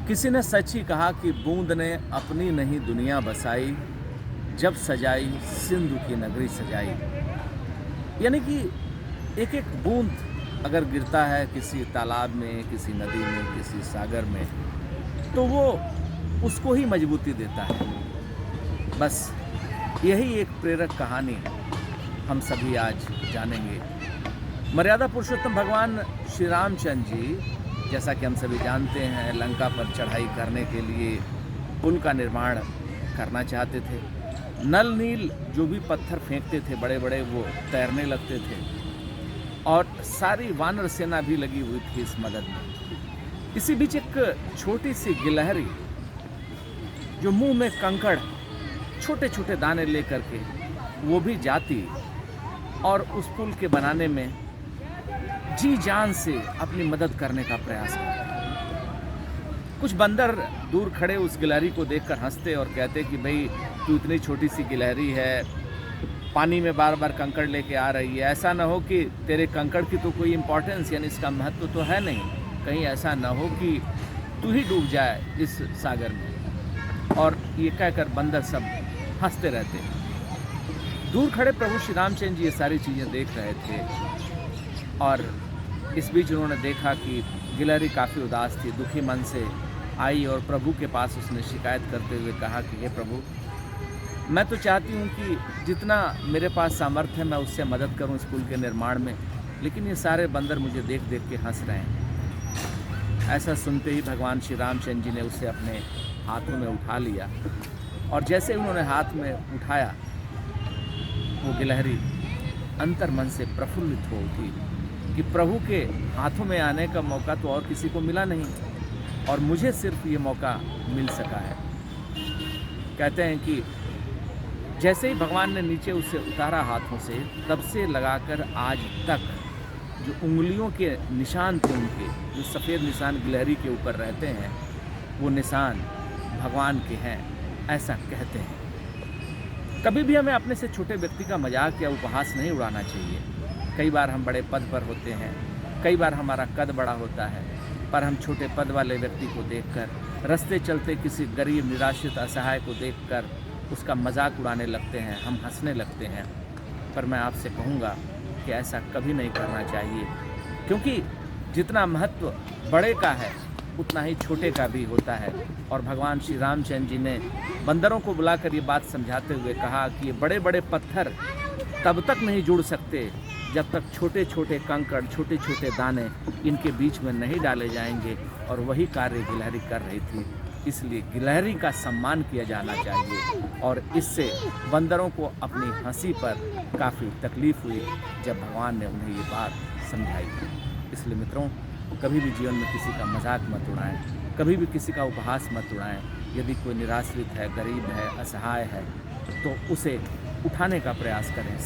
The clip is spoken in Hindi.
किसी ने सच ही कहा कि बूंद ने अपनी नहीं दुनिया बसाई, जब सजाई सिंधु की नगरी सजाई। यानी कि एक एक बूंद अगर गिरता है किसी तालाब में, किसी नदी में, किसी सागर में, तो वो उसको ही मजबूती देता है। बस यही एक प्रेरक कहानी हम सभी आज जानेंगे। मर्यादा पुरुषोत्तम भगवान श्री रामचंद्र जी, जैसा कि हम सभी जानते हैं, लंका पर चढ़ाई करने के लिए पुल का निर्माण करना चाहते थे। नल नील जो भी पत्थर फेंकते थे बड़े बड़े, वो तैरने लगते थे और सारी वानर सेना भी लगी हुई थी इस मदद में। इसी बीच एक छोटी सी गिलहरी जो मुंह में कंकड़, छोटे छोटे दाने लेकर के वो भी जाती और उस पुल के बनाने में जी जान से अपनी मदद करने का प्रयास करते। कुछ बंदर दूर खड़े उस गिलहरी को देखकर हंसते और कहते कि भाई तू इतनी छोटी सी गिलहरी है, पानी में बार बार कंकड़ लेके आ रही है, ऐसा ना हो कि तेरे कंकड़ की तो कोई इम्पोर्टेंस यानी इसका महत्व तो है नहीं, कहीं ऐसा ना हो कि तू ही डूब जाए इस सागर में। और ये कहकर बंदर सब हंसते रहते। दूर खड़े प्रभु श्री रामचंद्र जी ये सारी चीज़ें देख रहे थे और इस बीच उन्होंने देखा कि गिलहरी काफ़ी उदास थी, दुखी मन से आई और प्रभु के पास उसने शिकायत करते हुए कहा कि हे प्रभु, मैं तो चाहती हूँ कि जितना मेरे पास सामर्थ्य है मैं उससे मदद करूँ इस पुल के निर्माण में, लेकिन ये सारे बंदर मुझे देख देख के हंस रहे हैं। ऐसा सुनते ही भगवान श्री रामचंद्र जी ने उसे अपने हाथों में उठा लिया और जैसे उन्होंने हाथ में उठाया, वो गिलहरी अंतर मन से प्रफुल्लित हो उठी कि प्रभु के हाथों में आने का मौका तो और किसी को मिला नहीं और मुझे सिर्फ ये मौका मिल सका है। कहते हैं कि जैसे ही भगवान ने नीचे उसे उतारा हाथों से, तब से लगाकर आज तक जो उंगलियों के निशान थे उनके, जो सफ़ेद निशान गिलहरी के ऊपर रहते हैं, वो निशान भगवान के हैं, ऐसा कहते हैं। कभी भी हमें अपने से छोटे व्यक्ति का मजाक या उपहास नहीं उड़ाना चाहिए। कई बार हम बड़े पद पर होते हैं, कई बार हमारा कद बड़ा होता है, पर हम छोटे पद वाले व्यक्ति को देखकर, रास्ते चलते किसी गरीब निराश्रित असहाय को देखकर उसका मजाक उड़ाने लगते हैं, हम हंसने लगते हैं। पर मैं आपसे कहूँगा कि ऐसा कभी नहीं करना चाहिए, क्योंकि जितना महत्व बड़े का है उतना ही छोटे का भी होता है। और भगवान श्री रामचंद्र जी ने बंदरों को बुलाकर ये बात समझाते हुए कहा कि ये बड़े बड़े पत्थर तब तक नहीं जुड़ सकते जब तक छोटे छोटे कंकड़, छोटे छोटे दाने इनके बीच में नहीं डाले जाएंगे। और वही कार्य गिलहरी कर रही थी, इसलिए गिलहरी का सम्मान किया जाना चाहिए। और इससे बंदरों को अपनी हंसी पर काफ़ी तकलीफ़ हुई जब भगवान ने उन्हें ये बात समझाई। इसलिए मित्रों, कभी भी जीवन में किसी का मजाक मत उड़ाएं, कभी भी किसी का उपहास मत उड़ाएं। यदि कोई निराश्रित है, गरीब है, असहाय है, तो उसे उठाने का प्रयास करें।